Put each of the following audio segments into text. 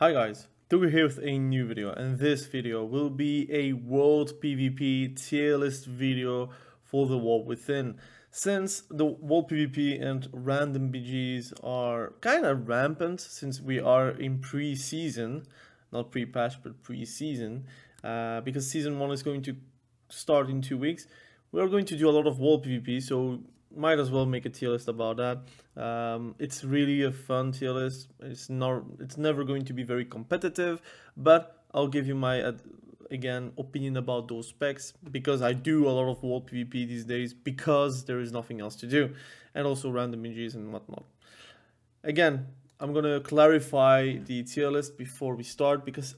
Hi guys, Tugu here with a new video, and this video will be a world PvP tier list video for the world within. Since the world PvP and random BGs are kind of rampant since we are in pre-season, not pre-patch but pre-season, because season 1 is going to start in 2 weeks, we are going to do a lot of world PvP, so might as well make a tier list about that. It's really a fun tier list. It's never going to be very competitive, but I'll give you my again opinion about those specs because I do a lot of world PvP these days because there is nothing else to do, and also random mages and whatnot. Again, I'm gonna clarify the tier list before we start because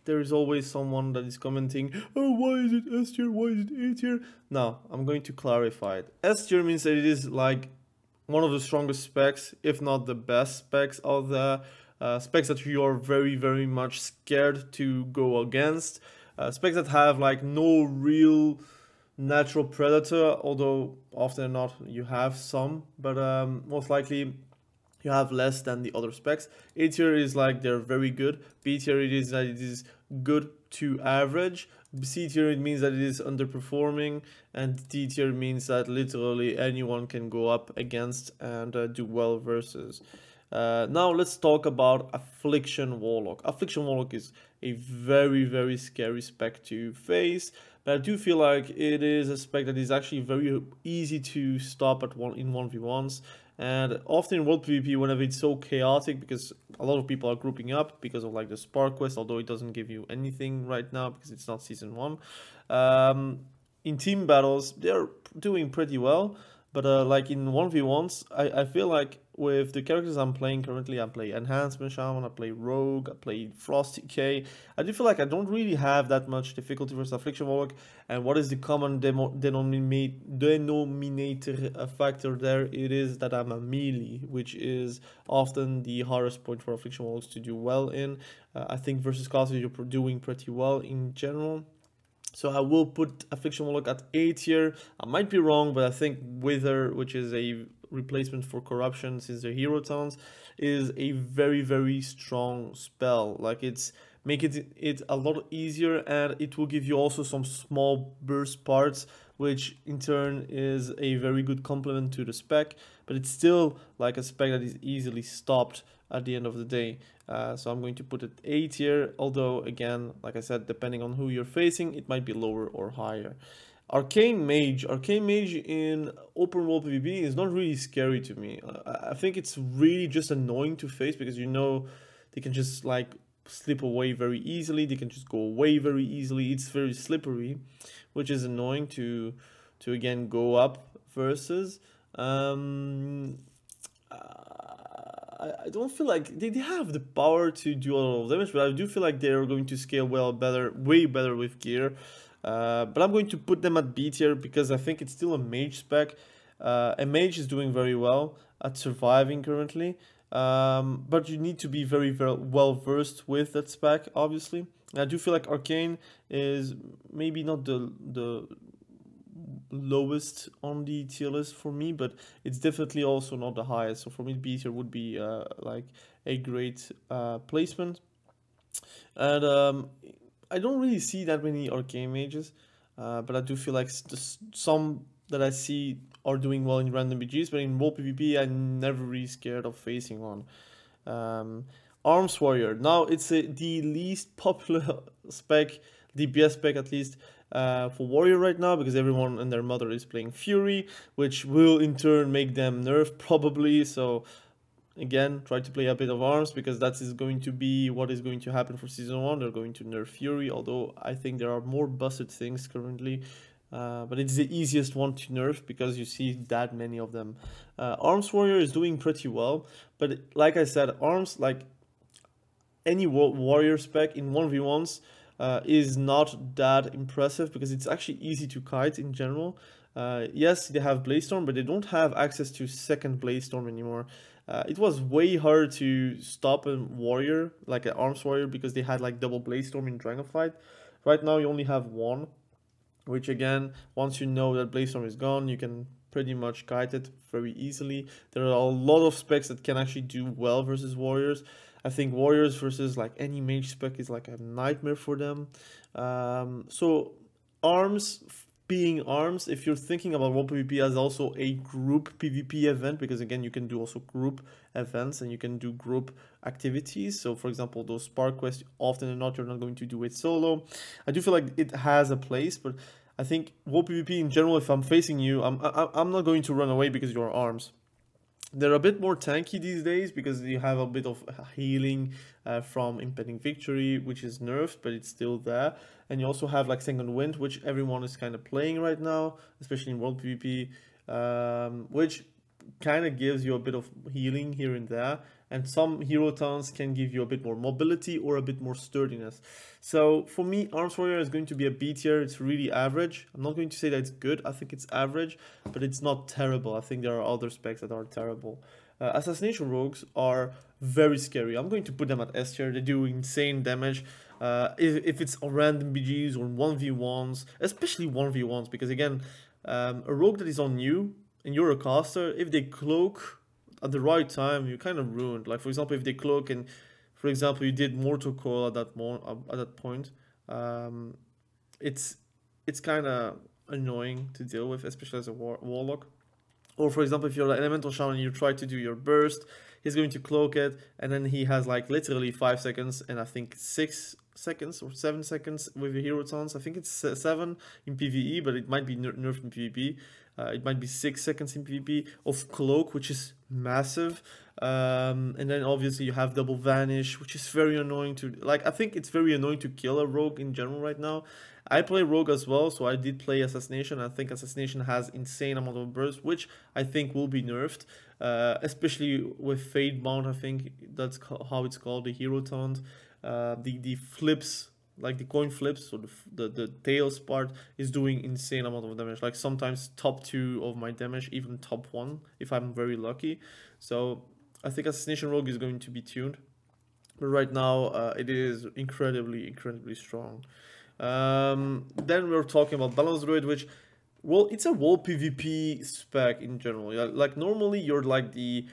there is always someone that is commenting, oh, why is it S tier, why is it A tier? Now, I'm going to clarify it. S tier means that it is like one of the strongest specs, if not the best specs of the specs that you are very much scared to go against. Specs that have like no real natural predator, although often not you have some, but most likely you have less than the other specs. A tier is like they're very good. B tier it is that it is good to average. C tier it means that it is underperforming, and D tier means that literally anyone can go up against and do well versus. Now let's talk about Affliction Warlock. Affliction Warlock is a very scary spec to face, but I do feel like it is a spec that is actually very easy to stop at in 1v1s. And often in world PvP, whenever it's so chaotic, because a lot of people are grouping up because of like the Spark quest, although it doesn't give you anything right now because it's not season 1. In team battles, they're doing pretty well, but like in 1v1s, I feel like with the characters I'm playing currently, I play Enhancement Shaman, I play Rogue, I play Frosty K. I do feel like I don't really have that much difficulty versus Affliction Warlock. And what is the common denominator factor there? It is that I'm a melee, which is often the hardest point for Affliction Warlocks to do well in. I think versus classes you're doing pretty well in general. So I will put Affliction Warlock at A tier. I might be wrong, but I think Wither, which is a replacement for Corruption since they're hero towns, is a very strong spell. Like it's making it a lot easier, and it will give you also some small burst parts, which in turn is a very good complement to the spec, but it's still like a spec that is easily stopped at the end of the day. So I'm going to put it A tier, although again, like I said, depending on who you're facing, it might be lower or higher. Arcane Mage in open world PvP is not really scary to me. I think it's really just annoying to face because you know they can just like slip away very easily, they can just go away very easily. It's very slippery, which is annoying to again go up versus. I don't feel like they have the power to do a lot of damage, but I do feel like they're going to scale way better with gear. But I'm going to put them at B tier because I think it's still a mage spec. A mage is doing very well at surviving currently, but you need to be very well versed with that spec, obviously. And I do feel like Arcane is maybe not the lowest on the tier list for me, but it's definitely also not the highest. So for me, B tier would be like a great placement. And I don't really see that many arcane mages, but I do feel like some that I see are doing well in random BGs, but in world PvP, I'm never really scared of facing one. Arms Warrior. Now it's the least popular spec, DPS spec at least, for Warrior right now, because everyone and their mother is playing Fury, which will in turn make them nerf probably. So again, try to play a bit of Arms because that is going to be what is going to happen for season 1. They're going to nerf Fury, although I think there are more busted things currently. But it's the easiest one to nerf because you see that many of them. Arms Warrior is doing pretty well, but like I said, Arms, like any warrior spec in 1v1s, is not that impressive because it's actually easy to kite in general. Yes, they have Blaze Storm, but they don't have access to second Blaze Storm anymore. It was way hard to stop a warrior, like an Arms Warrior, because they had like double Blaze Storm in Dragonflight. Right now you only have one, which again, once you know that Blaze Storm is gone, you can pretty much kite it very easily. There are a lot of specs that can actually do well versus warriors. I think warriors versus like any mage spec is like a nightmare for them. So arms being arms, if you're thinking about World PvP as also a group PvP event, because again you can do also group events and you can do group activities. So for example, those spark quests, often than not you're not going to do it solo. I do feel like it has a place, but I think World PvP in general, if I'm facing you, I'm not going to run away because you're arms. They're a bit more tanky these days because you have a bit of healing from impending victory, which is nerfed, but it's still there. And you also have like second wind, which everyone is kind of playing right now, especially in World PvP, which kind of gives you a bit of healing here and there. And some hero towns can give you a bit more mobility or a bit more sturdiness. So for me, Arms Warrior is going to be a B tier. It's really average. I'm not going to say that it's good. I think it's average, but it's not terrible. I think there are other specs that are terrible. Assassination Rogues are very scary. I'm going to put them at S tier. They do insane damage. If it's on random BGs or 1v1s, especially 1v1s, because again, a rogue that is on you and you're a caster, if they cloak at the right time, you're kind of ruined. Like for example, if they cloak and, for example, you did mortal coil at that point, it's kind of annoying to deal with, especially as a warlock. Or for example, if you're an elemental shaman and you try to do your burst, he's going to cloak it, and then he has like literally 5 seconds, and I think 6 seconds or 7 seconds with the hero tons. I think it's 7 in PvE, but it might be nerfed in PvP. It might be 6 seconds in PvP of cloak, which is massive. And then obviously you have double vanish, which is very annoying to, like, I think it's very annoying to kill a rogue in general right now. I play rogue as well, so I did play assassination. I think assassination has insane amount of burst, which I think will be nerfed, especially with fade bound. I think that's how it's called, the hero taunt. The flips, like the coin flips, so the tails part is doing insane amount of damage, like sometimes top 2 of my damage, even top 1 if I'm very lucky. So I think assassination rogue is going to be tuned, but right now it is incredibly strong. Then we're talking about balance druid, which, well, it's a wall PvP spec in general. Like normally you're like the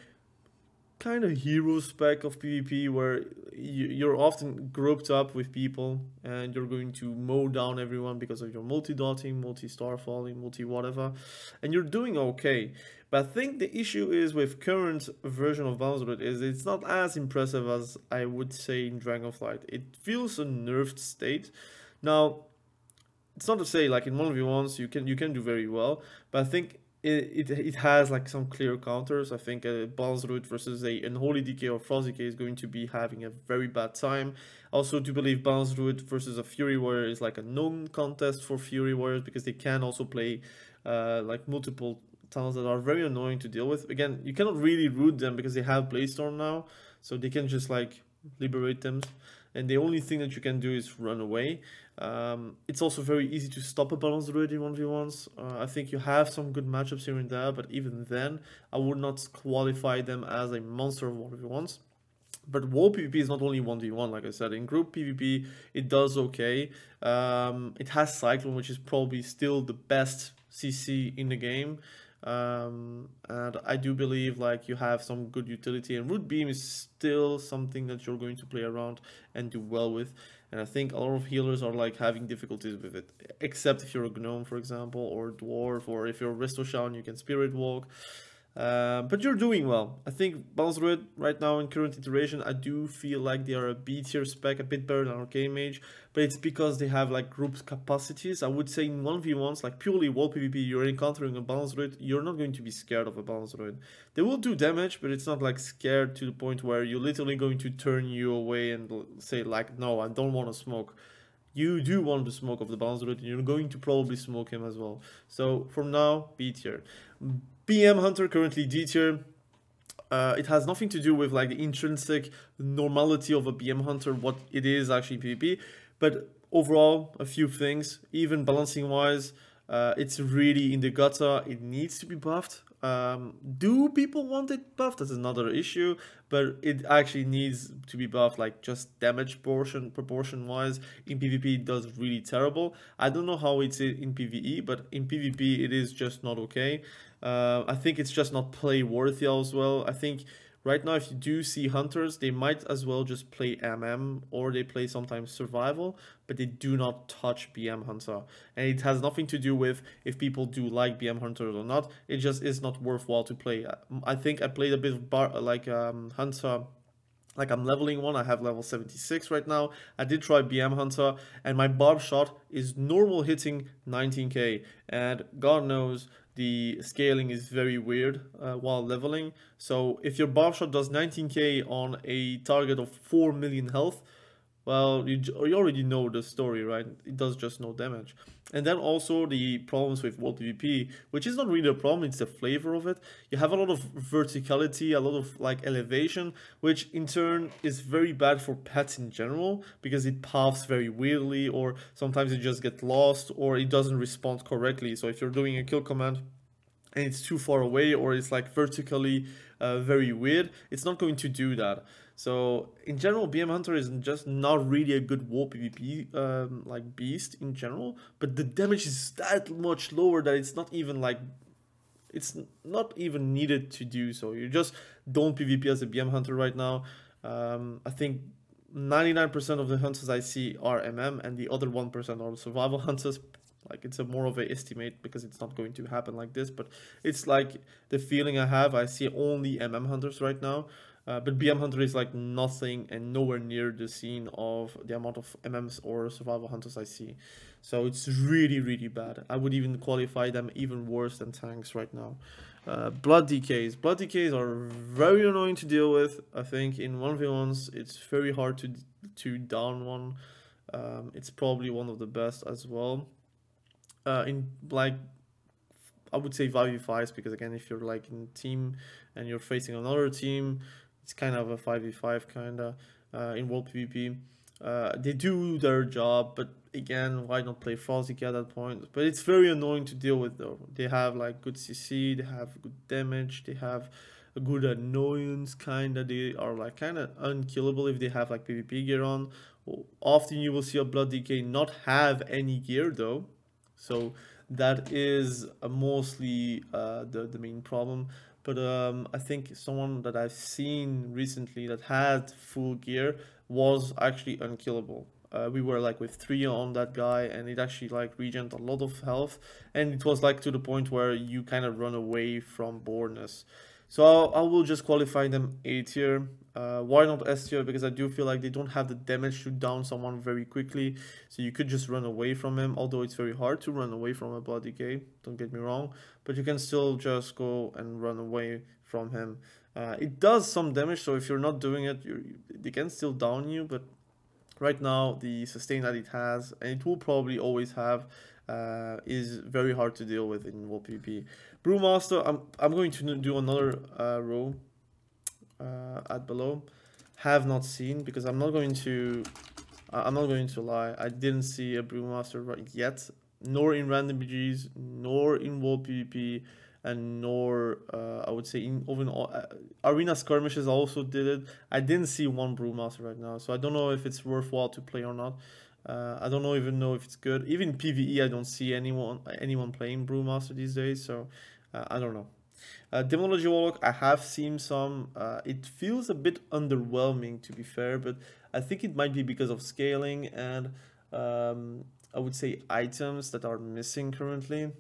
kind of hero spec of PvP where you're often grouped up with people and you're going to mow down everyone because of your multi-dotting, multi-star falling, multi-whatever, and you're doing okay. But I think the issue is with current version of Balance Druid is it's not as impressive as I would say in Dragonflight. It feels a nerfed state. Now, it's not to say like in 1v1s you can do very well, but I think it has like some clear counters. I think a Balance Druid versus a Unholy DK or Frost DK is going to be having a very bad time. I also do believe Balance Druid versus a Fury Warrior is like a known contest for Fury Warriors because they can also play like multiple talents that are very annoying to deal with. Again, you cannot really root them because they have Blaystorm now, so they can just like liberate them, and the only thing that you can do is run away. It's also very easy to stop a Balance Druid in 1v1s. I think you have some good matchups here and there, but even then, I would not qualify them as a monster of 1v1s. But wall PvP is not only 1v1, like I said. In group PvP, it does okay. It has Cyclone, which is probably still the best CC in the game. And I do believe like you have some good utility, and Root Beam is still something that you're going to play around and do well with. And I think a lot of healers are like having difficulties with it, except if you're a gnome, for example, or a dwarf, or if you're a resto shaman, you can spirit walk. But you're doing well. I think Balance Druid right now in current iteration, I do feel like they are a B tier spec, a bit better than Arcane Mage, but it's because they have like group capacities. I would say in 1v1s, like purely wall PvP, you're encountering a Balance Druid, you're not going to be scared of a Balance Druid. They will do damage, but it's not like scared to the point where you're literally going to turn you away and say like, no, I don't want to smoke. You do want the smoke of the Balance Druid, and you're going to probably smoke him as well. So for now, B tier. BM Hunter currently D tier. It has nothing to do with like the intrinsic normality of a BM Hunter, what it is actually PvP, but overall a few things. Even balancing wise, it's really in the gutter. It needs to be buffed. Do people want it buffed? That's another issue, but it actually needs to be buffed, like just damage proportion wise. In PvP it does really terrible. I don't know how it's in PvE, but in PvP it is just not okay. I think it's just not play worthy as well. I think Right now, if you do see hunters, they might as well just play MM, or they play sometimes survival, but they do not touch BM hunter. And it has nothing to do with if people do like BM hunters or not. It just is not worthwhile to play. I think I played a bit of hunter. Like I'm leveling one, I have level 76 right now. I did try BM Hunter, and my barb shot is normal hitting 19k. And God knows the scaling is very weird while leveling. So if your barb shot does 19k on a target of 4 million health, well, you already know the story, right? It does just no damage. And then also the problems with World PvP, which is not really a problem, it's the flavor of it. You have a lot of verticality, a lot of like elevation, which in turn is very bad for pets in general, because it paths very weirdly, or sometimes it just gets lost, or it doesn't respond correctly. So if you're doing a kill command and it's too far away, or it's like vertically very weird, it's not going to do that. So in general, BM Hunter is just not really a good war PvP like beast in general, but the damage is that much lower that it's not even like, it's not even needed to do so. You just don't PvP as a BM Hunter right now. I think 99% of the hunters I see are MM, and the other 1% are survival hunters. Like, it's a more of an estimate because it's not going to happen like this, but it's like the feeling I have. I see only MM hunters right now. But BM Hunter is like nothing and nowhere near the scene of the amount of MMs or survival hunters I see. So it's really, really bad. I would even qualify them even worse than tanks right now. Blood decays. Blood decays are very annoying to deal with. I think in 1v1s it's very hard to down one. It's probably one of the best as well. In like, I would say 5v5s, because again, if you're like in team and you're facing another team, it's kind of a 5v5 kind of in World PvP. They do their job, but again, why not play Frosty at that point? But it's very annoying to deal with though. They have like good CC, they have good damage, they have a good annoyance kinda. They are like kinda unkillable if they have like PvP gear on. Often you will see a Blood Decay not have any gear though. So that is mostly the main problem. But I think someone that I've seen recently that had full gear was actually unkillable. We were like with 3 on that guy, and it actually like regened a lot of health, and it was like to the point where you kind of run away from boredness. So I will just qualify them A tier. Why not S tier? Because I do feel like they don't have the damage to down someone very quickly. So you could just run away from him, although it's very hard to run away from a Blood Decay, don't get me wrong. But you can still just go and run away from him. It does some damage, so if you're not doing it, they can still down you. But right now, the sustain that it has, and it will probably always have, is very hard to deal with in World PvP. Brewmaster, I'm going to do another row at below. Have not seen, because I'm not going to lie. I didn't see a Brewmaster right yet, nor in random BGs, nor in World PvP, and nor I would say in even arena skirmishes also did it. I didn't see one Brewmaster right now, so I don't know if it's worthwhile to play or not. I don't even know if it's good. Even PvE, I don't see anyone playing Brewmaster these days, so I don't know. Demonology Warlock, I have seen some. It feels a bit underwhelming, to be fair, but I think it might be because of scaling and I would say items that are missing currently.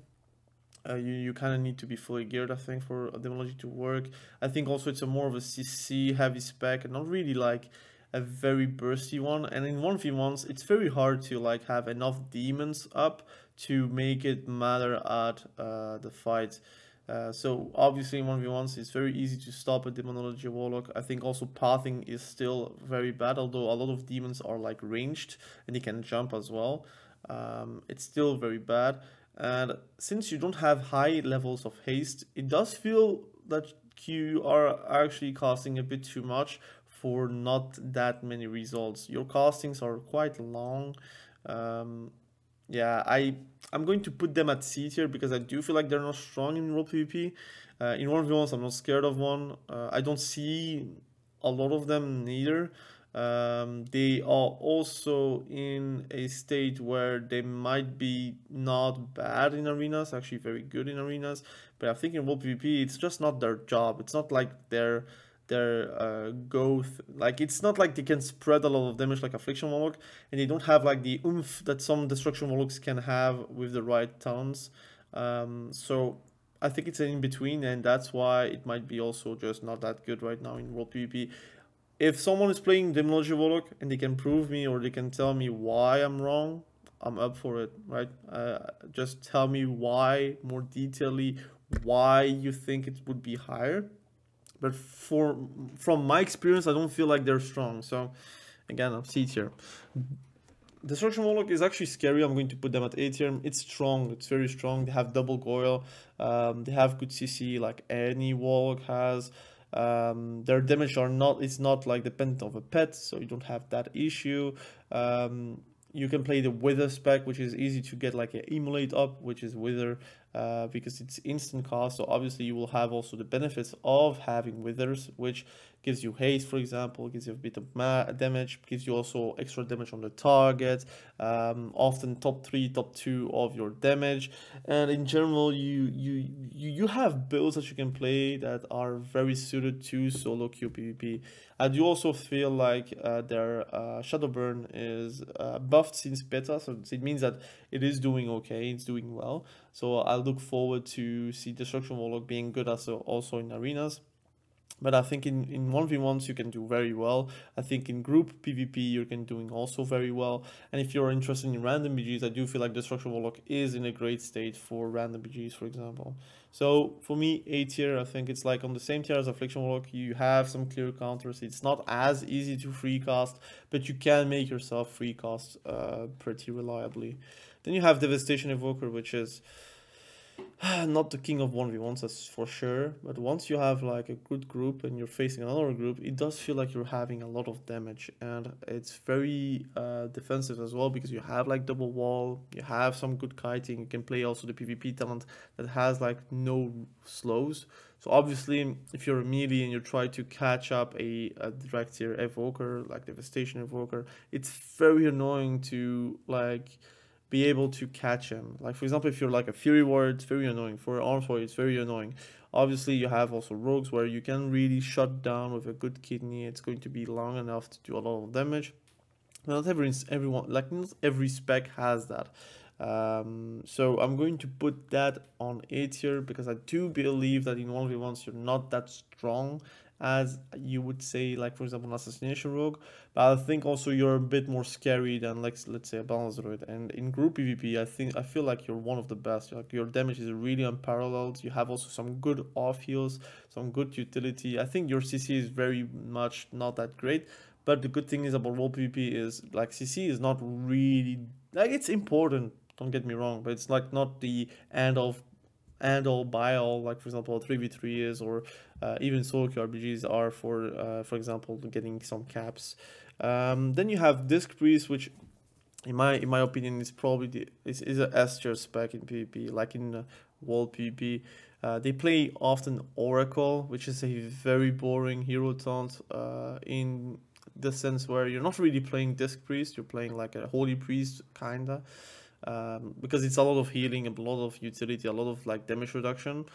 You kind of need to be fully geared, I think, for Demonology to work. I think also it's a more of a CC heavy spec, and not really like a very bursty one. And in 1v1s, it's very hard to like have enough demons up to make it matter at the fight. So obviously in 1v1s, it's very easy to stop a Demonology Warlock. I think also pathing is still very bad, although a lot of demons are like ranged and they can jump as well. It's still very bad. And since you don't have high levels of haste, it does feel that you are actually casting a bit too much for not that many results. Your castings are quite long. Yeah, I'm going to put them at C tier because I do feel like they're not strong in World PvP. In 1v1s, I'm not scared of one. I don't see a lot of them neither. They are also in a state where they might be not bad in arenas, actually very good in arenas, but I think in World PvP it's just not their job. It's not like they're their like it's not like they can spread a lot of damage like affliction warlock, and they don't have like the oomph that some destruction warlocks can have with the right taunts. So I think it's in between, and that's why it might be also just not that good right now in world PvP. If someone is playing demonology warlock and they can prove me or they can tell me why I'm wrong, I'm up for it, right? Just tell me why, more detailedly, why you think it would be higher. But from my experience, I don't feel like they're strong. So again, I'm C tier. Destruction Warlock is actually scary. I'm going to put them at A tier. It's strong. It's very strong. They have double Goyle. They have good CC like any Warlock has. Their damage are not. It's not like dependent of a pet, so you don't have that issue. You can play the Wither spec, which is easy to get like an emulate up, which is Wither, because it's instant cast. So obviously you will have also the benefits of having Withers, which gives you haste, for example, gives you a bit of damage, gives you also extra damage on the target, often top 3, top 2 of your damage. And in general, you have builds that you can play that are very suited to solo queue PvP. I do also feel like their Shadowburn is buffed since beta, so it means that it is doing okay, it's doing well. So I look forward to see Destruction Warlock being good also in arenas. But I think in 1v1s you can do very well. I think in group PvP you can doing also very well. And if you're interested in random BGs, I do feel like Destruction Warlock is in a great state for random BGs, for example. So for me, A tier, I think it's like on the same tier as Affliction Warlock. You have some clear counters. It's not as easy to free cast, but you can make yourself free cast pretty reliably. Then you have Devastation Evoker, which is not the king of 1v1s, that's for sure, but once you have like a good group and you're facing another group, it does feel like you're having a lot of damage, and it's very defensive as well, because you have like double wall, you have some good kiting, you can play also the PvP talent that has like no slows. So obviously if you're a melee and you try to catch up a direct tier evoker like Devastation Evoker, it's very annoying to like be able to catch him. Like for example, if you're like a Fury Warrior, it's very annoying. For an Arms Warrior, it's very annoying. Obviously you have also rogues where you can really shut down with a good kidney. It's going to be long enough to do a lot of damage. Not every spec has that. So I'm going to put that on A tier, because I do believe that in 1v1s you're not that strong as you would say, like for example, an assassination rogue, but I think also you're a bit more scary than like let's say a balanced druid. And in group PvP, I feel like you're one of the best. Like your damage is really unparalleled. You have also some good off heals, some good utility. I think your CC is very much not that great, but the good thing is about world PvP is like CC is not really like, it's important, don't get me wrong, but it's like not the end all by all, like for example 3v3 is, or even solo queue RPGs are for example getting some caps. Then you have Disc Priest, which in my opinion is probably is a S tier spec in PvP, like in world PvP. They play often Oracle, which is a very boring hero taunt in the sense where you're not really playing Disc Priest, you're playing like a Holy Priest kinda. Because it's a lot of healing, a lot of utility, a lot of like damage reduction,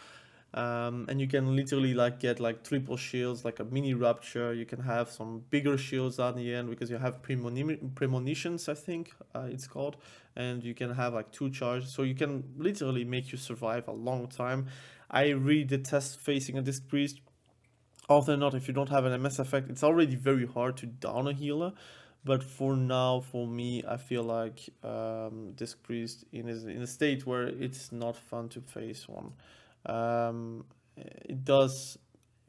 and you can literally like get like triple shields, like a mini rapture. You can have some bigger shields at the end because you have premonitions, I think it's called, and you can have like 2 charges, so you can literally make you survive a long time. I really detest facing a Disc Priest. Often not, if you don't have an MS effect, it's already very hard to down a healer. But for now, for me, I feel like Disc Priest in a state where it's not fun to face one. It does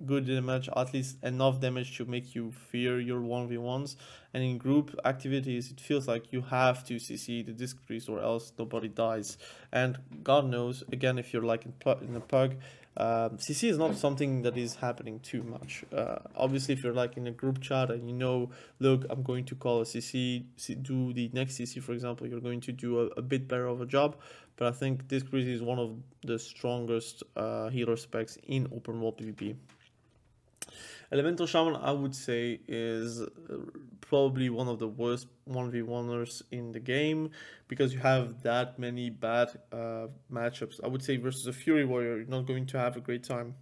good damage, at least enough damage to make you fear your 1v1s. And in group activities, it feels like you have to CC the Disc Priest or else nobody dies. And God knows, again, if you're like in a pug, CC is not something that is happening too much. Obviously, if you're like in a group chat and you know, look, I'm going to call a CC, do the next CC, for example, you're going to do a bit better of a job. But I think Disc Priest is one of the strongest healer specs in open world PvP. Elemental Shaman, I would say, is probably one of the worst 1v1ers in the game, because you have that many bad matchups. I would say versus a Fury Warrior, you're not going to have a great time.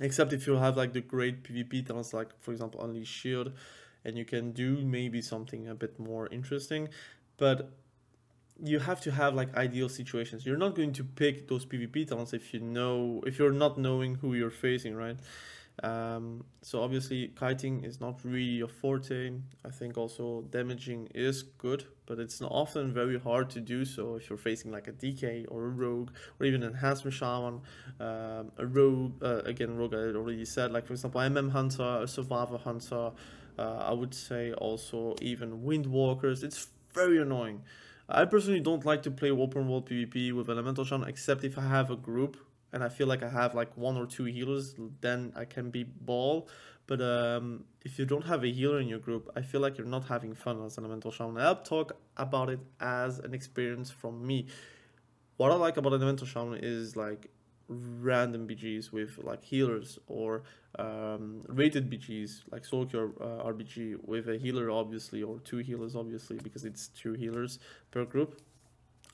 except if you have like the great PvP talents, like for example Unleash Shield, and you can do maybe something a bit more interesting. But you have to have like ideal situations. You're not going to pick those PvP talents if you're not knowing who you're facing, right? So obviously kiting is not really a forte. I think also damaging is good, but it's often very hard to do so if you're facing like a DK or a rogue or even enhancement shaman, a rogue. Again, rogue I already said, like for example hunter, a survivor hunter. I would say also even windwalkers. It's very annoying. I personally don't like to play open world PvP with elemental shaman except if I have a group and I feel like I have like 1 or 2 healers, then I can be ball. But if you don't have a healer in your group, I feel like you're not having fun as an elemental shaman. I'll talk about it as an experience from me. What I like about elemental shaman is like random BGs with like healers, or rated BGs like Soulcure RBG with a healer obviously, or 2 healers obviously, because it's 2 healers per group.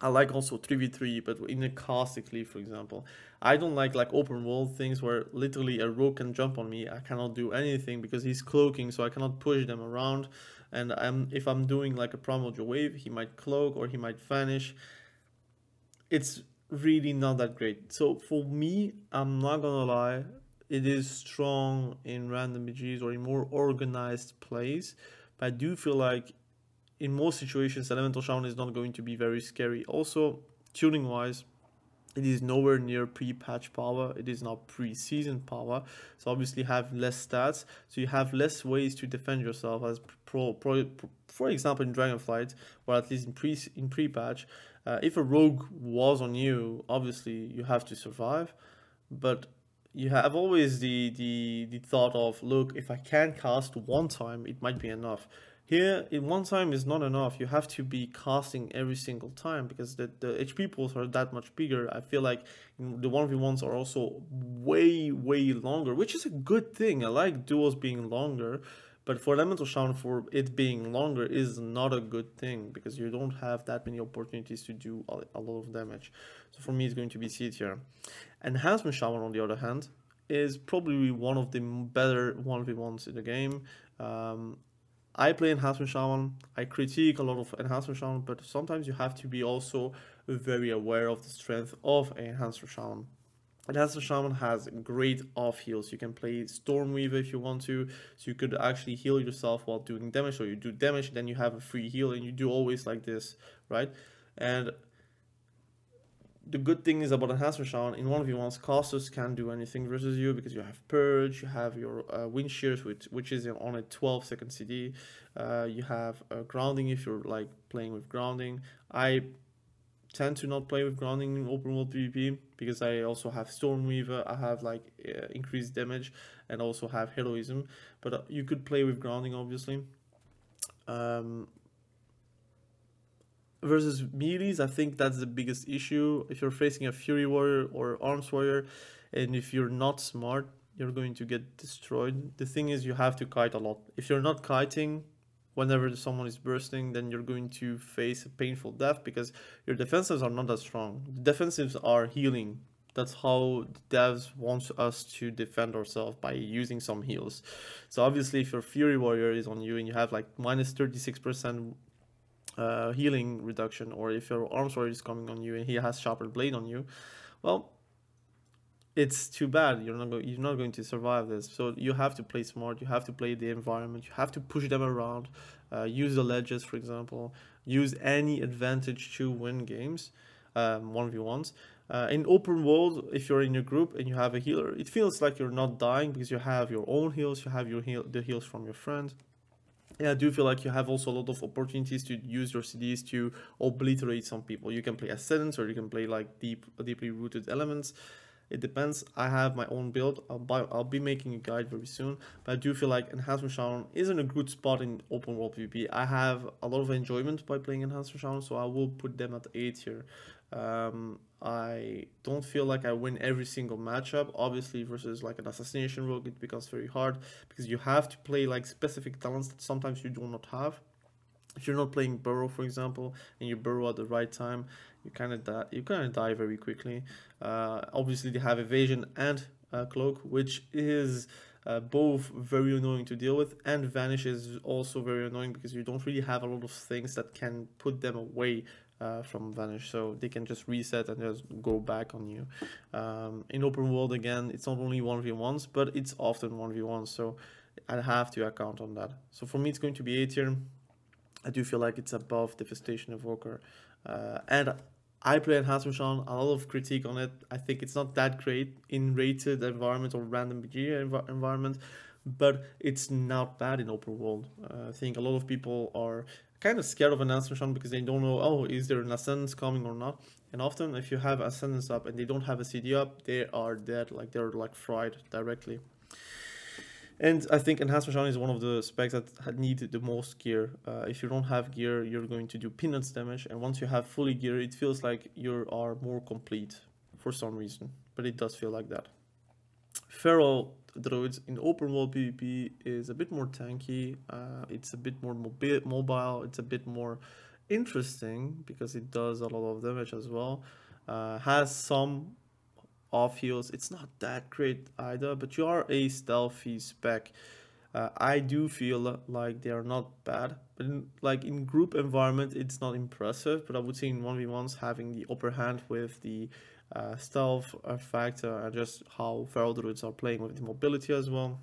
I like also 3v3, but in a caustic league, for example. I don't like open world things where literally a rogue can jump on me. I cannot do anything because he's cloaking, so I cannot push them around. And if I'm doing like a primordial wave, he might cloak or he might vanish. It's really not that great. So for me, I'm not gonna lie, it is strong in random BGs or in more organized plays, but I do feel like in most situations, Elemental Shaman is not going to be very scary. Also, tuning wise, it is nowhere near pre-patch power. It is not pre-season power. So obviously have less stats. So you have less ways to defend yourself as for example in Dragonflight, or at least in pre-patch. If a rogue was on you, obviously you have to survive. But you have always the thought of, look, if I can cast one time, it might be enough. Here, in one time is not enough. You have to be casting every single time because the HP pools are that much bigger. I feel like the 1v1s are also way longer, which is a good thing. I like duos being longer, but for Elemental Shaman, for it being longer is not a good thing because you don't have that many opportunities to do a lot of damage. So for me, it's going to be C tier. Enhancement Shaman, on the other hand, is probably one of the better 1v1s in the game. I play Enhancement Shaman, I critique a lot of Enhancement Shaman, but sometimes you have to be also very aware of the strength of Enhancement Shaman. Enhancement Shaman has great off heals. You can play Stormweaver if you want to, so you could actually heal yourself while doing damage, or you do damage, then you have a free heal, and you do always like this, right? And the good thing is about Enhancement Shaman, in 1v1s, casters can't do anything versus you because you have Purge, you have your Wind Shears, which is on a 12-second CD. You have Grounding if you're like playing with Grounding. I tend to not play with Grounding in open world PvP because I also have Stormweaver, I have like increased damage, and also have Heroism. But you could play with Grounding, obviously. Versus melees, I think that's the biggest issue. If you're facing a Fury Warrior or Arms Warrior, and if you're not smart, you're going to get destroyed. The thing is, you have to kite a lot. If you're not kiting, whenever someone is bursting, then you're going to face a painful death because your defensives are not that strong. The defensives are healing. That's how the devs want us to defend ourselves, by using some heals. So obviously, if your Fury Warrior is on you and you have like minus 36% healing reduction, or if your Arms Warrior is coming on you and he has Sharpened Blade on you, well, it's too bad. You're not going to survive this. So you have to play smart. You have to play the environment. You have to push them around. Use the ledges, for example. Use any advantage to win games, 1v1s. In open world, if you're in your group and you have a healer, it feels like you're not dying because you have your own heals. You have the heals from your friend. And I do feel like you have also a lot of opportunities to use your CDs to obliterate some people. You can play Ascendants, or you can play like deeply rooted elements. It depends. I have my own build. I'll be making a guide very soon. But I do feel like Enhancement Shaman isn't a good spot in open world PvP. I have a lot of enjoyment by playing Enhancement Shaman, so I will put them at A tier. I don't feel like I win every single matchup. Obviously, versus like an assassination rogue, it becomes very hard because you have to play like specific talents that sometimes you do not have. If you're not playing burrow, for example, and you burrow at the right time, you kind of die very quickly. Obviously, they have evasion and cloak, which is both very annoying to deal with, and vanish is also very annoying because you don't really have a lot of things that can put them away from vanish, so they can just reset and just go back on you. In open world, again, it's not only 1v1s, but it's often 1v1s, so I have to account on that. So for me, it's going to be A tier. I do feel like it's above Devastation Evoker, and I play Enhancement Shaman, a lot of critique on it. I think it's not that great in rated environment or random BG environment, but it's not bad in open world. I think a lot of people are kind of scared of Enhancement Shaman because they don't know, oh, is there an Ascendance coming or not? And often if you have Ascendance up and they don't have a CD up, they are dead, like they're like fried directly. And I think Enhancement Shaman is one of the specs that need the most gear. If you don't have gear, you're going to do peanuts damage, and once you have fully gear, it feels like you are more complete for some reason, but it does feel like that. Feral druids in open world PvP is a bit more tanky, it's a bit more mobile, it's a bit more interesting because it does a lot of damage as well, has some off heals. It's not that great either, but you are a stealthy spec. I do feel like they are not bad, but in group environment it's not impressive, but I would say in 1v1s having the upper hand with the stealth factor and just how feral druids are playing with the mobility as well,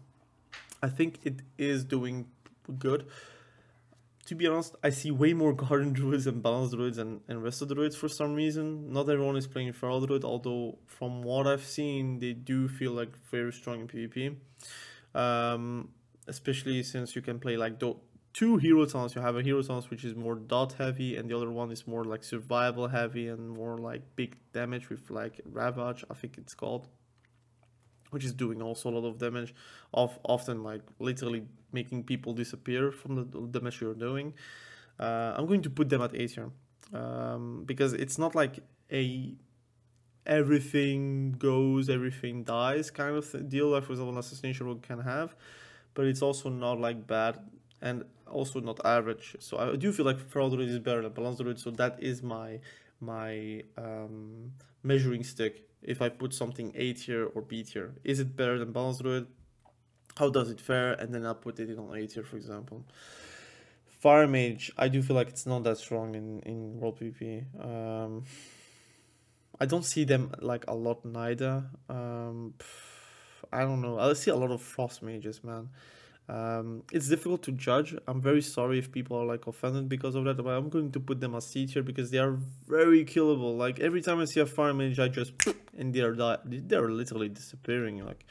I think it is doing good. To be honest, I see way more garden druids and balance druids and resto druids for some reason. Not everyone is playing feral druid, although from what I've seen, they do feel like very strong in PvP. Especially since you can play like two hero talents. You have a hero talent which is more dot heavy, and the other one is more like survival heavy and more like big damage with like Ravage, I think it's called, which is doing also a lot of damage, often like literally making people disappear from the damage you're doing. I'm going to put them at A tier, because it's not like a everything goes, everything dies kind of deal like for example an assassination rogue can have, but it's also not like bad and also not average. So I do feel like feral druid is better than balance druid, so that is my measuring stick. If I put something A tier or B tier, is it better than balance druid? How does it fare? And then I'll put it in on A tier, for example. Fire mage, I do feel like it's not that strong in world PvP. I don't see them like a lot neither. I don't know. I see a lot of frost mages, man. It's difficult to judge. I'm very sorry if people are like offended because of that, but I'm going to put them as C tier because they are very killable. Like every time I see a fire mage, I just and they're literally disappearing. Like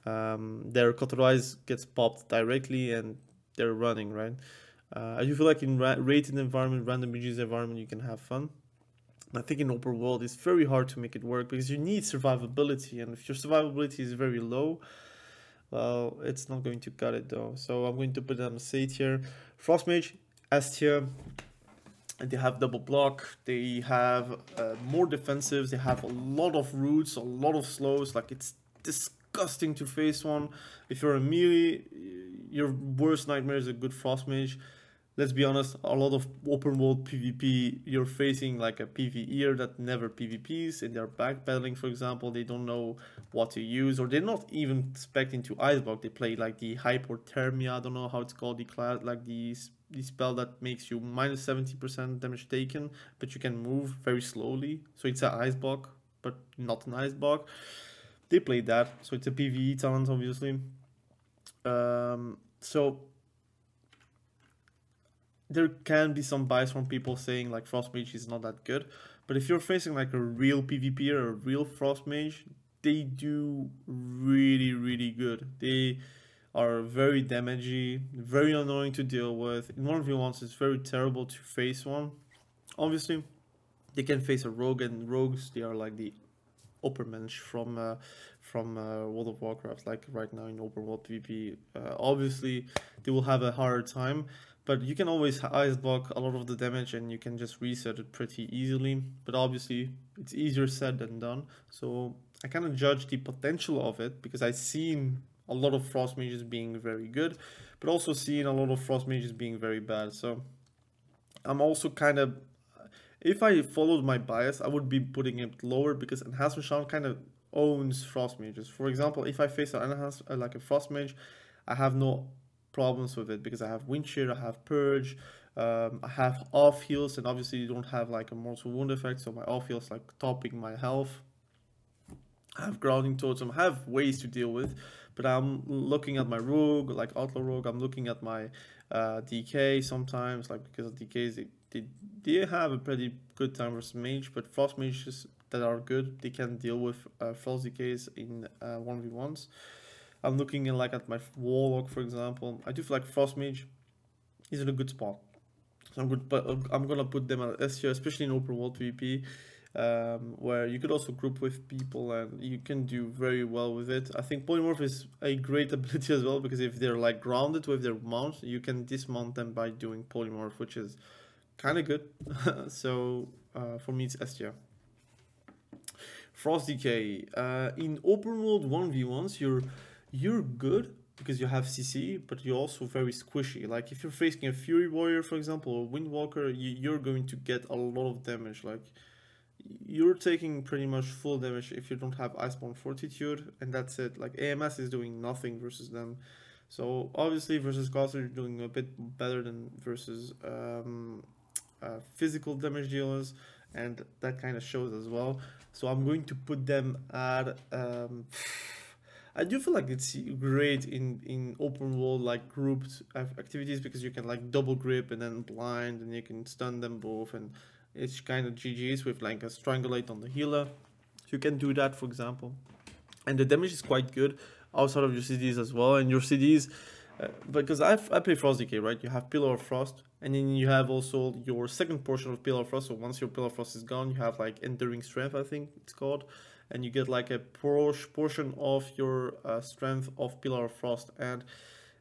their cauterize gets popped directly and they're running, right? I do feel like in rated environment, random BG's environment, you can have fun. I think in open world it's very hard to make it work because you need survivability, and if your survivability is very low, well, it's not going to cut it though. So I'm going to put them C tier. Frost mage S tier. And they have double block, they have more defensives, they have a lot of roots, a lot of slows. Like it's disgusting to face one. If you're a melee, your worst nightmare is a good frost mage. Let's be honest, a lot of open world PvP, you're facing like a PvEer that never PvPs and they're backpedaling, for example. They don't know what to use, or they're not even expecting to iceblock. They play like the hypothermia, I don't know how it's called, the class, like the spell that makes you minus 70% damage taken, but you can move very slowly. So it's an ice block, but not an ice block. They play that, so it's a PvE talent, obviously. So there can be some bias from people saying like frost mage is not that good, but if you're facing like a real PvP or a real frost mage, they do really good. They are very damagey, very annoying to deal with. In 1v1s, it's very terrible to face one. Obviously, they can face a rogue, and rogues, they are like the upper mensch from World of Warcraft, like right now in open world PvP. Obviously, they will have a harder time, but you can always ice block a lot of the damage and you can just reset it pretty easily. But obviously, it's easier said than done. So I kind of judge the potential of it because I've seen a lot of frost mages being very good, but also seen a lot of frost mages being very bad. So I'm also kind of, if I followed my bias, I would be putting it lower because Enhancement Shaman kind of owns frost mages. For example, if I face like a frost mage, I have no problems with it because I have wind shear, I have purge, I have off heals, and obviously you don't have like a mortal wound effect, so my off heals like topping my health. I have grounding totem, I have ways to deal with, but I'm looking at my rogue, like outlaw rogue. I'm looking at my DK sometimes, like because of DKs they have a pretty good time versus mage, but frost mages that are good, they can deal with frost decays in 1v1s. I'm looking at my warlock, for example. I do feel like frost mage is in a good spot, so I'm gonna put them at S tier, especially in open world PvP, where you could also group with people and you can do very well with it. I think polymorph is a great ability as well, because if they're like grounded with their mount, you can dismount them by doing polymorph, which is kind of good. So for me it's S tier. Frost decay in open world 1v1s, you're good because you have CC, but you're also very squishy. Like if you're facing a Fury Warrior, for example, or Windwalker, you're going to get a lot of damage. Like you're taking pretty much full damage if you don't have Iceborne Fortitude, and that's it. Like AMS is doing nothing versus them. So obviously versus Caster you're doing a bit better than versus physical damage dealers, and that kind of shows as well. So I'm going to put them at I do feel like it's great in open world like grouped activities, because you can like double grip and then blind, and you can stun them both, and it's kind of GG's with like a strangulate on the healer. So you can do that, for example, and the damage is quite good outside of your CDs as well. And your CDs, because I play Frost Decay, right? You have Pillar of Frost, and then you have also your second portion of Pillar of Frost. So once your Pillar of Frost is gone, you have like Enduring Strength, I think it's called, and you get like a portion of your strength of Pillar of Frost. And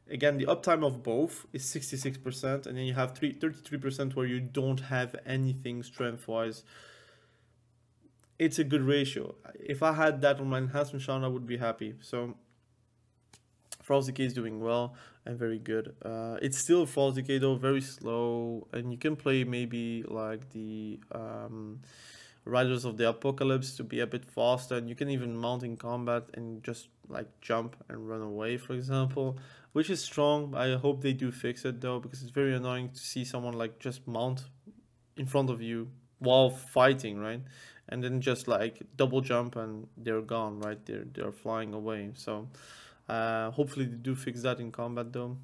again, the uptime of both is 66%, and then you have 33% where you don't have anything strength-wise. It's a good ratio. If I had that on my enhancement Shaman, I would be happy. So Frost Decay is doing well and very good. It's still Frost Decay though, very slow, and you can play maybe like the Riders of the Apocalypse to be a bit faster, and you can even mount in combat and just like jump and run away, for example, which is strong. I hope they do fix it though, because it's very annoying to see someone like just mount in front of you while fighting, right? And then just like double jump and they're gone, right? They're flying away. So hopefully they do fix that in combat though.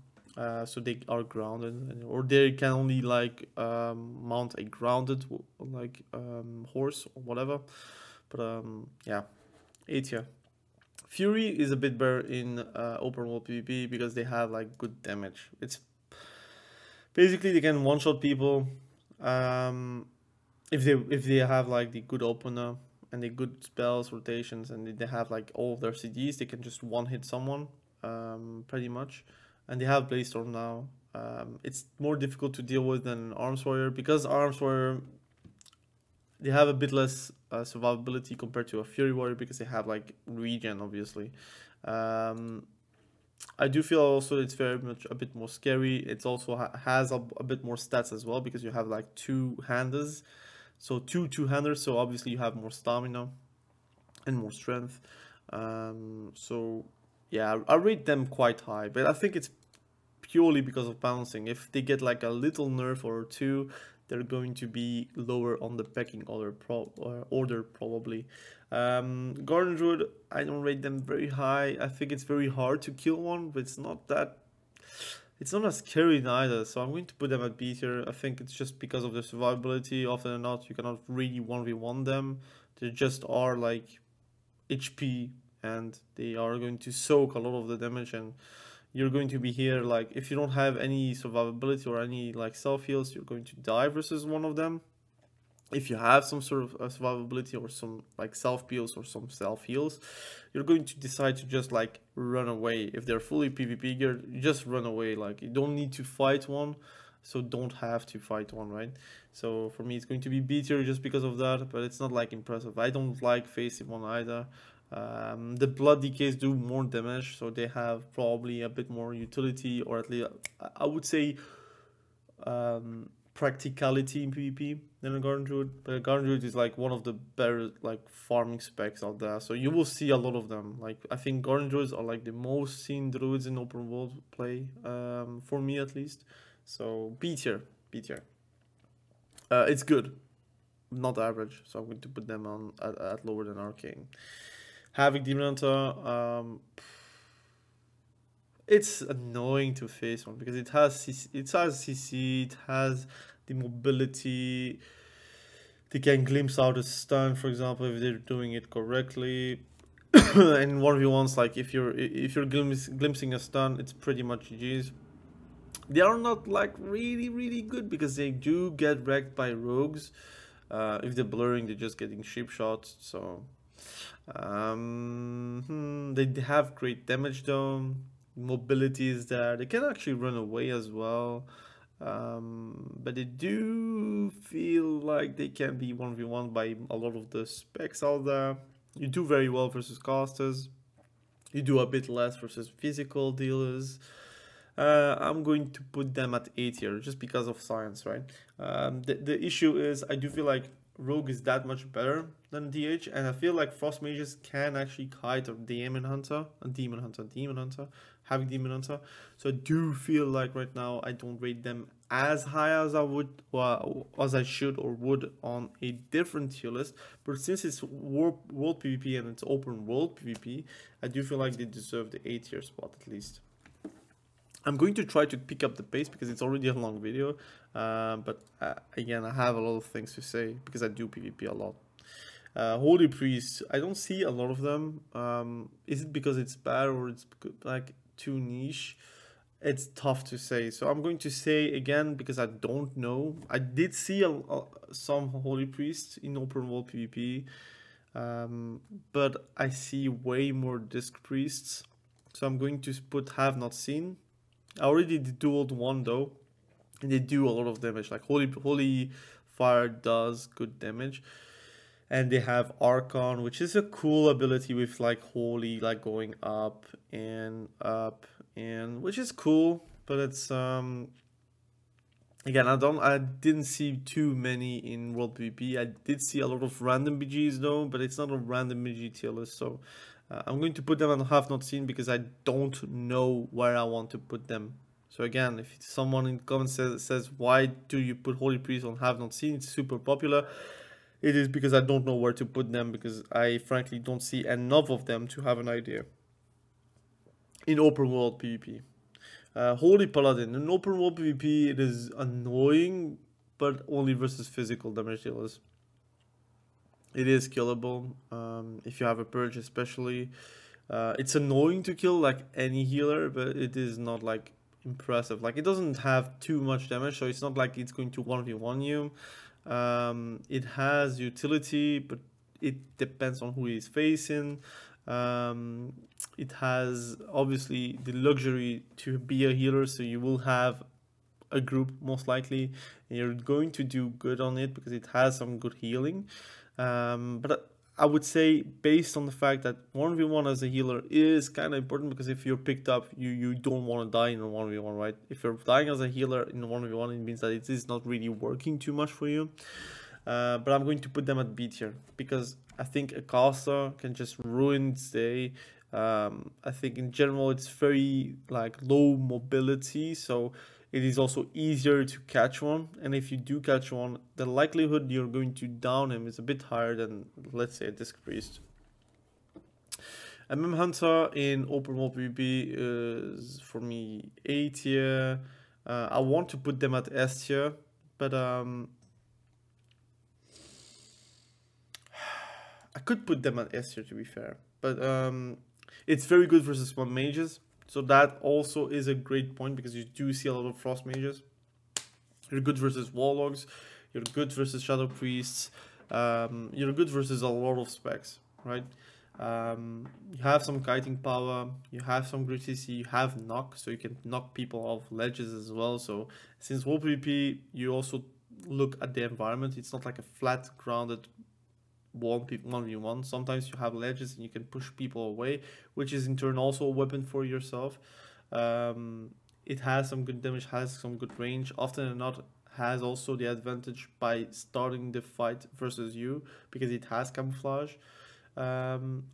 So they are grounded, or they can only like mount a grounded like horse or whatever. But yeah, 8 tier. Fury is a bit better in open world PvP because they have like good damage. It's basically they can one shot people if they have like the good opener and the good spells rotations, and they have like all of their CDs. They can just one hit someone pretty much. And they have Blaze-Storm now. It's more difficult to deal with than Arms Warrior, because Arms Warrior, they have a bit less survivability compared to a Fury Warrior, because they have like regen, obviously. I do feel also it's very much a bit more scary. It also has a bit more stats as well, because you have like two-handers. So two-handers, so obviously you have more stamina and more strength. So yeah, I rate them quite high, but I think it's purely because of balancing. If they get like a little nerf or two, they're going to be lower on the pecking order probably. Garden Druid, I don't rate them very high. I think it's very hard to kill one, but it's not as scary neither, so I'm going to put them at B tier. I think it's just because of the survivability. Often than not, you cannot really 1v1 them. They just are like HP, and they are going to soak a lot of the damage, and you're going to be here like, if you don't have any survivability or any like self heals, you're going to die versus one of them. If you have some sort of survivability or some like self heals or some self heals, you're going to decide to just like run away. If they're fully PvP geared, you just run away. Like you don't need to fight one, so don't have to fight one, right? So for me it's going to be B tier just because of that, but it's not like impressive. I don't like facing one either. The blood decays do more damage, so they have probably a bit more utility, or at least I would say practicality in PvP than a Garden Druid, but a Garden Druid is like one of the better like farming specs out there, so you will see a lot of them. Like I think Garden Druids are like the most seen druids in open world play, for me at least. So B tier. It's good, not average, so I'm going to put them on at lower than Arcane. Havoc Demon Hunter, it's annoying to face one because it has CC, it has the mobility. They can glimpse out a stun, for example, if they're doing it correctly. And 1v1s, like if you're glimpsing a stun, it's pretty much GG's. They are not like really good because they do get wrecked by rogues. If they're blurring, they're just getting sheep shots. So they have great damage though. Mobility is there. They can actually run away as well. But they do feel like they can be 1v1 by a lot of the specs out there. You do very well versus casters. You do a bit less versus physical dealers. I'm going to put them at A tier just because of science, right? The issue is I do feel like Rogue is that much better than DH, and I feel like Frost Mages can actually kite a Demon Hunter, Havoc Demon Hunter. So I do feel like right now I don't rate them as high as I would, or as I should or would on a different tier list. But since it's world PvP and it's open world PvP, I do feel like they deserve the A tier spot at least. I'm going to try to pick up the pace because it's already a long video, but again, I have a lot of things to say because I do PvP a lot. Holy Priest, I don't see a lot of them. Is it because it's bad or it's like too niche? It's tough to say. So I'm going to say again because I don't know. I did see some Holy Priests in open world PvP, but I see way more Disc Priests. So I'm going to put Have Not Seen. I already dueled one though, and they do a lot of damage. Like Holy Fire does good damage, and they have Archon, which is a cool ability with like Holy, like going up, and which is cool. But it's again, I didn't see too many in World PvP. I did see a lot of random BGs though, but it's not a random BG tier list, so. I'm going to put them on Have Not Seen because I don't know where I want to put them. So again, if someone in the comments says why do you put Holy Priest on Have Not Seen, it's super popular. It is because I don't know where to put them because I frankly don't see enough of them to have an idea. In open world PvP. Holy Paladin. In open world PvP it is annoying, but only versus physical damage dealers. It is killable, if you have a purge especially. It's annoying to kill like any healer, but it is not like impressive. Like it doesn't have too much damage, so it's not like it's going to 1v1 you. It has utility, but it depends on who he's facing. It has obviously the luxury to be a healer, so you will have a group most likely, and you're going to do good on it because it has some good healing. But I would say based on the fact that 1v1 as a healer is kind of important because if you're picked up, you don't want to die in a 1v1, right? If you're dying as a healer in a 1v1, it means that it is not really working too much for you. But I'm going to put them at B tier because I think a caster can just ruin its day. I think in general it's very like low mobility, so it is also easier to catch one, and if you do catch one, the likelihood you're going to down him is a bit higher than, let's say, a Disc Priest. Hunter in open world PvP is for me A tier. I want to put them at S tier, but I could put them at S tier to be fair, but it's very good versus one mages. So that also is a great point because you do see a lot of Frost Mages. You're good versus Warlocks. You're good versus Shadow Priests. You're good versus a lot of specs, right? You have some kiting power. You have some grit CC. You have knock, so you can knock people off ledges as well. So since World PvP, you also look at the environment. It's not like a flat grounded 1v1. Sometimes you have ledges and you can push people away, which is in turn also a weapon for yourself. It has some good damage, has some good range. Often than not, has also the advantage by starting the fight versus you because it has camouflage. I'm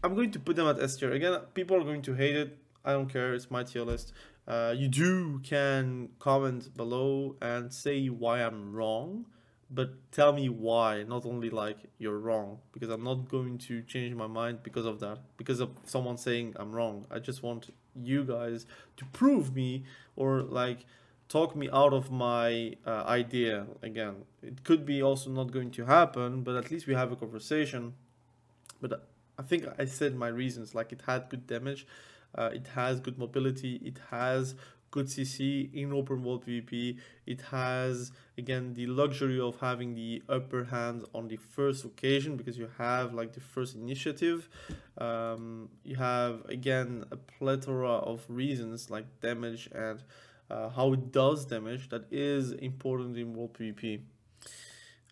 going to put them at S tier. Again, people are going to hate it. I don't care. It's my tier list. You can comment below and say why I'm wrong, but tell me why, not only like you're wrong, because I'm not going to change my mind because of that, because of someone saying I'm wrong. I just want you guys to prove me or like talk me out of my idea. Again, it could be also not going to happen, but at least we have a conversation. But I think I said my reasons. Like, it had good damage, it has good mobility, it has good CC in open world PvP. It has, again, the luxury of having the upper hand on the first occasion because you have like the first initiative. You have, again, a plethora of reasons like damage and how it does damage that is important in world PvP.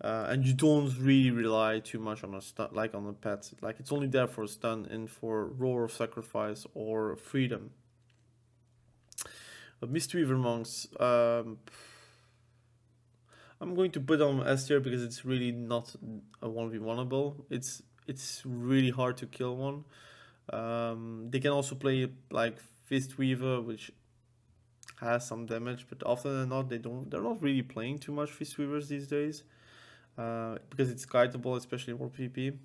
And you don't really rely too much on a stun, like on a pet. Like, it's only there for a stun and for roar of sacrifice or freedom. Mistweaver monks, I'm going to put on S tier because it's really not a 1v1able. It's really hard to kill one. They can also play like Fistweaver, which has some damage, but often than not they're not really playing too much Fistweavers these days, because it's kiteable, especially in World PvP.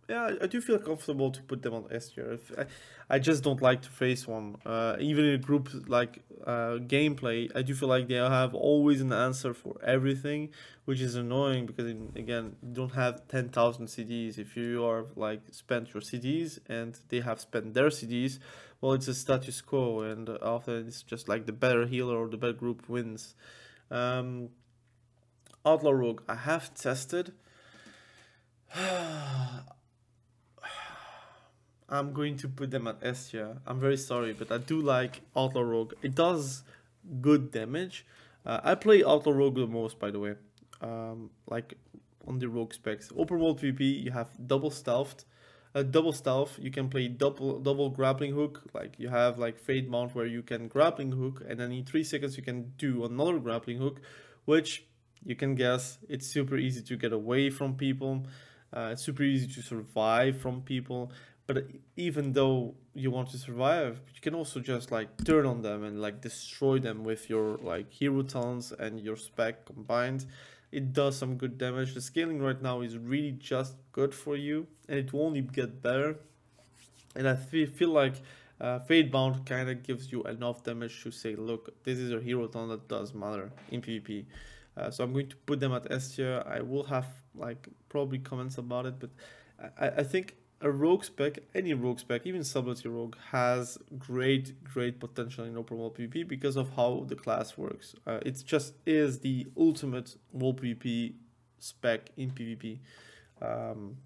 Yeah, I do feel comfortable to put them on S tier. I just don't like to face one. Even in a group like gameplay, I do feel like they have always an answer for everything, which is annoying because, again, you don't have 10,000 CDs. If you are like spent your CDs and they have spent their CDs, well, it's a status quo, and often it's just like the better healer or the better group wins. Outlaw Rogue, I have tested. I'm going to put them at S tier. I'm very sorry, but I do like Outlaw Rogue. It does good damage. I play Outlaw Rogue the most, by the way. Like on the rogue specs. Open world PvP, you have double stealth. You can play double grappling hook. Like, you have like Fade Mount where you can grappling hook, and then in 3 seconds you can do another grappling hook, which you can guess it's super easy to get away from people. It's super easy to survive from people. But even though you want to survive, you can also just like turn on them and like destroy them with your like hero talents and your spec combined. It does some good damage. The scaling right now is really just good for you, and it will only get better. And I feel like Fade Bound kind of gives you enough damage to say, look, this is a hero talent that does matter in PvP. So I'm going to put them at S tier. I will have like probably comments about it, but I think a rogue spec, any rogue spec, even subtlety rogue, has great potential in open world PvP because of how the class works. It just is the ultimate world PvP spec in PvP.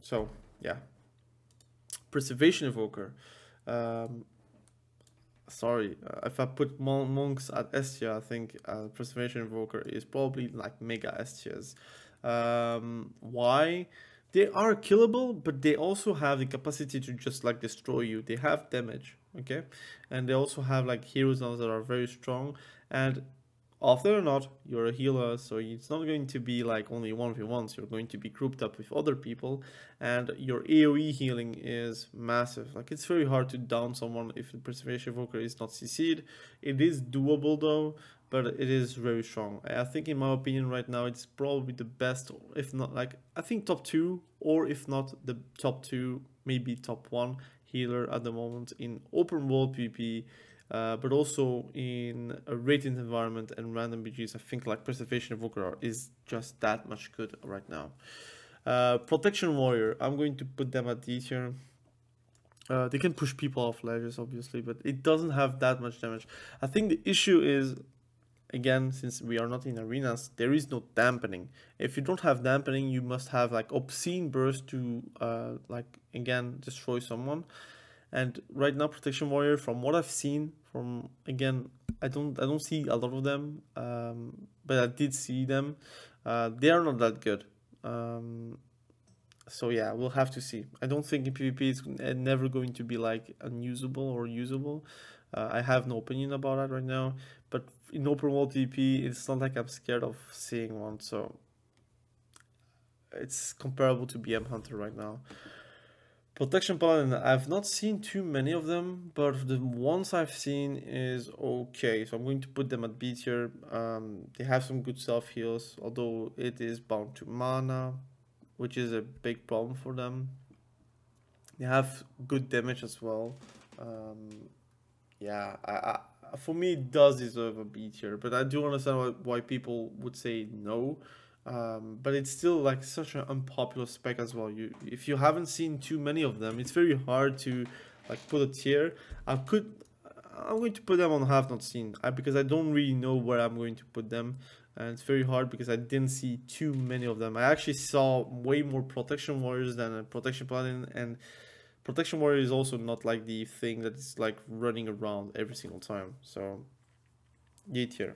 So yeah. Preservation Evoker. Sorry, if I put monks at S tier, I think Preservation Evoker is probably like mega S tiers. Why? They are killable, but they also have the capacity to just like destroy you. They have damage, okay? And they also have like heroes that are very strong. And often or not, you're a healer, so it's not going to be like only 1v1s. You're going to be grouped up with other people, and your AoE healing is massive. Like, it's very hard to down someone if the Preservation Evoker is not CC'd. It is doable though, but it is very strong. I think, in my opinion, right now, it's probably the best, if not like, I think top 2, or if not the top 2, maybe top 1 healer at the moment in open world PvP. But also in a rated environment and random BGs, I think like Preservation Evoker is just that much good right now. Protection Warrior, I'm going to put them at D tier. They can push people off ledges, obviously, but it doesn't have that much damage. I think the issue is, again, since we are not in arenas, there is no dampening. If you don't have dampening, you must have like obscene burst to like, again, destroy someone. And right now, Protection Warrior, from what I've seen, from, again, I don't see a lot of them, but I did see them. They are not that good. So yeah, we'll have to see. I don't think in PvP it's never going to be like unusable or usable. I have no opinion about that right now. But in open world PvP, it's not like I'm scared of seeing one, so it's comparable to BM Hunter right now. Protection Paladin, I've not seen too many of them, but the ones I've seen is okay. So I'm going to put them at B tier. They have some good self heals, although it is bound to mana, which is a big problem for them. They have good damage as well. Yeah, for me it does deserve a B tier, but I do understand why people would say no. But it's still like such an unpopular spec as well. If you haven't seen too many of them, it's very hard to like put a tier. I'm going to put them on have not seen because I don't really know where I'm going to put them, and it's very hard because I didn't see too many of them. I actually saw way more protection warriors than a protection paladin, and protection warrior is also not like the thing that's like running around every single time. So D tier.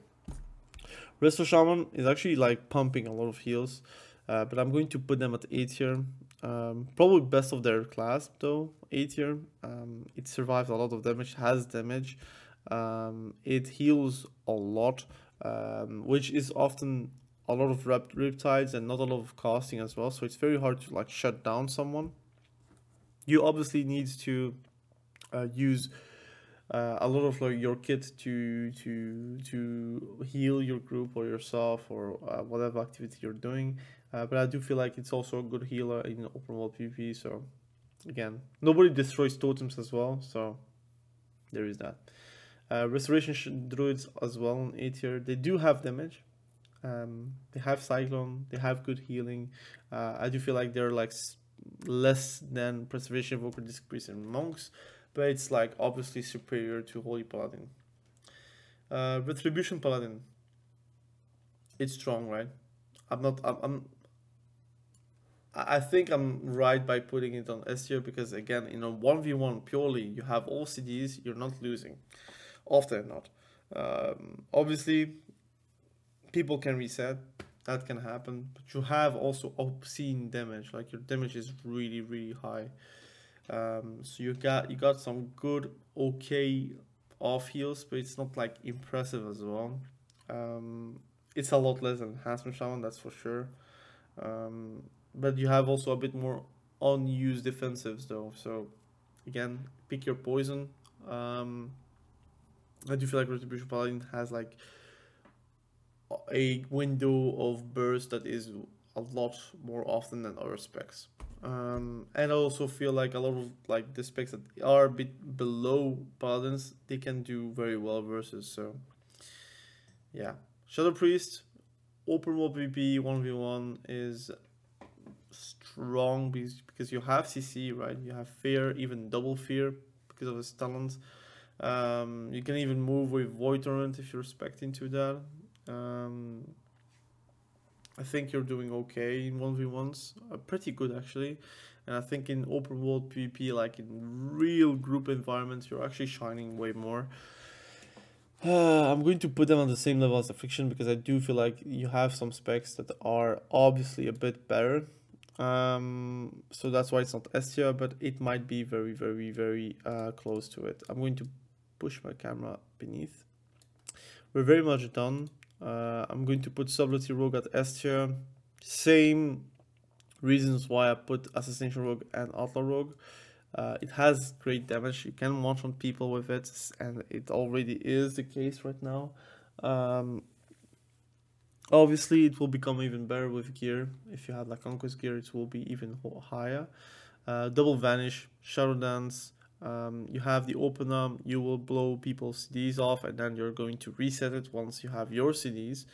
Resto Shaman is actually like pumping a lot of heals, but I'm going to put them at A tier. Probably best of their class though, A tier. It survives a lot of damage, has damage. It heals a lot, which is often a lot of riptides and not a lot of casting as well. So it's very hard to like shut down someone. You obviously need to use a lot of like your kit to heal your group or yourself or whatever activity you're doing, but I do feel like it's also a good healer in open world PvP. So again, nobody destroys totems as well, so there is that. Restoration druids as well in A tier. They do have damage, they have cyclone, they have good healing. I do feel like they're like less than preservation, evoker, disc priest, and monks, but it's like obviously superior to holy paladin. Retribution paladin, it's strong, right? I think I'm right by putting it on S tier because again, in a 1v1 purely, you have all CDs, you're not losing, often not. Obviously people can reset, that can happen, but you have also obscene damage, like your damage is really high. So you got some good okay off heals, but it's not like impressive as well. It's a lot less than Enhancement Shaman, that's for sure. But you have also a bit more unused defensives though, so again, pick your poison. I do feel like Retribution Paladin has like a window of burst that is a lot more often than other specs. And I also feel like a lot of like the specs that are a bit below paladins, they can do very well versus. So yeah, Shadow Priest, open world PvP 1v1 is strong because you have CC, right? You have fear, even double fear because of his talent. You can even move with Void Torrent if you're spec'd into that. I think you're doing okay in 1v1s, pretty good actually. And I think in open world PvP, like in real group environments, you're actually shining way more. I'm going to put them on the same level as affliction because I do feel like you have some specs that are obviously a bit better. So that's why it's not S tier, but it might be very close to it. I'm going to push my camera beneath. We're very much done. I'm going to put subtlety rogue at S tier. Same reasons why I put assassination rogue and outlaw rogue. It has great damage. You can one-shot on people with it, and it already is the case right now. Obviously, it will become even better with gear. If you have like conquest gear, it will be even higher. Double vanish, shadowlands. You have the opener. You will blow people's CDs off, and then you're going to reset it once you have your CDs.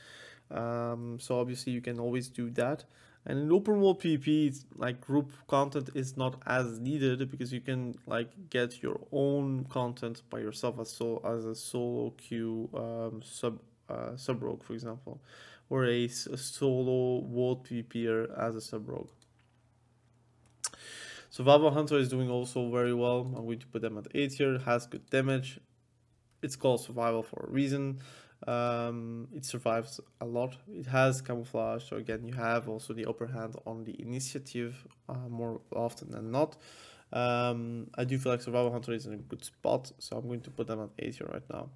So obviously, you can always do that. And in open world PvP, it's like group content is not as needed because you can like get your own content by yourself as a solo queue sub rogue, for example, or a solo world PvPer as a sub rogue. Survival Hunter is doing also very well. I'm going to put them at A tier. It has good damage. It's called survival for a reason. It survives a lot. It has camouflage, so again you have also the upper hand on the initiative more often than not. I do feel like Survival Hunter is in a good spot, so I'm going to put them at A tier right now.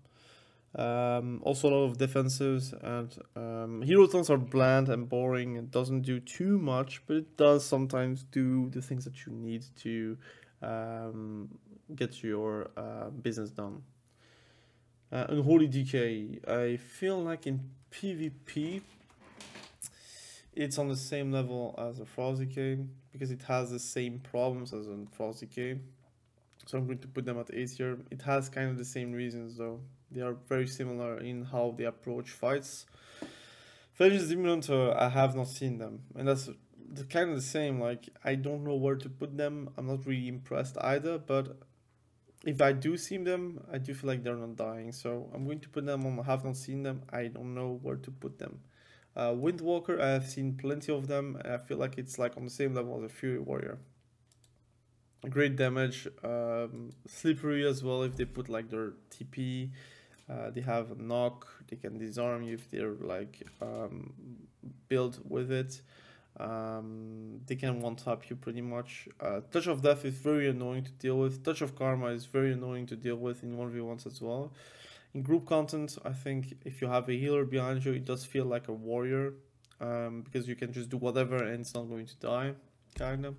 Also a lot of defensives, and hero taunts are bland and boring. It doesn't do too much, but it does sometimes do the things that you need to get your business done. Unholy decay. I feel like in PvP it's on the same level as a frost decay because it has the same problems as a frost decay. So I'm going to put them at A tier. It has kind of the same reasons though. They are very similar in how they approach fights. Vengeance Demon, I have not seen them, and that's kind of the same. Like, I don't know where to put them. I'm not really impressed either, but if I do see them, I do feel like they're not dying. So I'm going to put them on. I have not seen them. I don't know where to put them. Windwalker, I have seen plenty of them. I feel like it's like on the same level as a Fury Warrior. Great damage, slippery as well if they put like their TP. They have a knock, they can disarm you if they're like built with it. They can one-tap you pretty much. Touch of Death is very annoying to deal with. Touch of Karma is very annoying to deal with in 1v1s as well. In group content, I think if you have a healer behind you, it does feel like a warrior, because you can just do whatever and it's not going to die, kinda.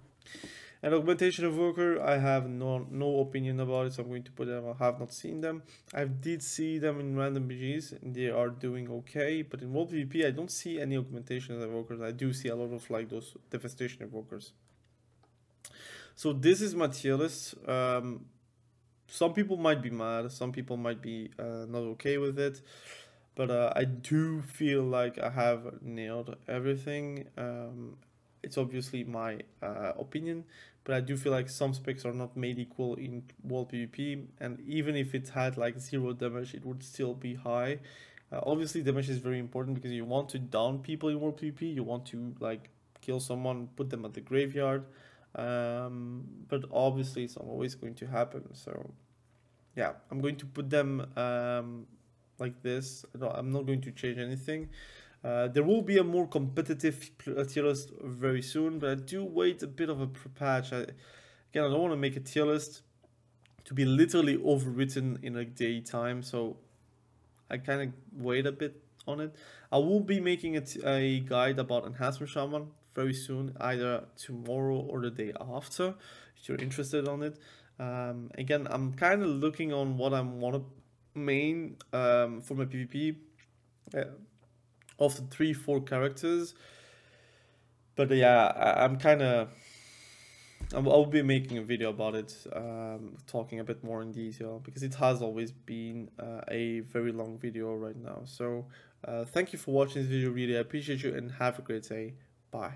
And Augmentation of Worker, I have no opinion about it, so I'm going to put them. I have not seen them. I did see them in random BGs, and they are doing okay. But in World PvP, I don't see any Augmentation of Workers. I do see a lot of like those Devastation of Workers. So this is my tier list. Some people might be mad. Some people might be not okay with it. But I do feel like I have nailed everything. It's obviously my opinion, but I do feel like some specs are not made equal in world PvP, and even if it had like 0 damage, it would still be high. Obviously, damage is very important because you want to down people in world PvP. You want to like kill someone, put them at the graveyard, but obviously it's not always going to happen. So yeah, I'm going to put them like this. I'm not going to change anything. There will be a more competitive tier list very soon, but I do wait a bit of a patch. Again, I don't want to make a tier list to be literally overwritten in a day time, so I kind of wait a bit on it. I will be making a guide about Enhancement Shaman very soon, either tomorrow or the day after, if you're interested on it. Again, I'm kind of looking on what I want to main for my PvP. Of the 3-4 characters, but yeah, I'll be making a video about it, talking a bit more in detail, because it has always been a very long video right now. So thank you for watching this video. Really, I appreciate you, and have a great day. Bye.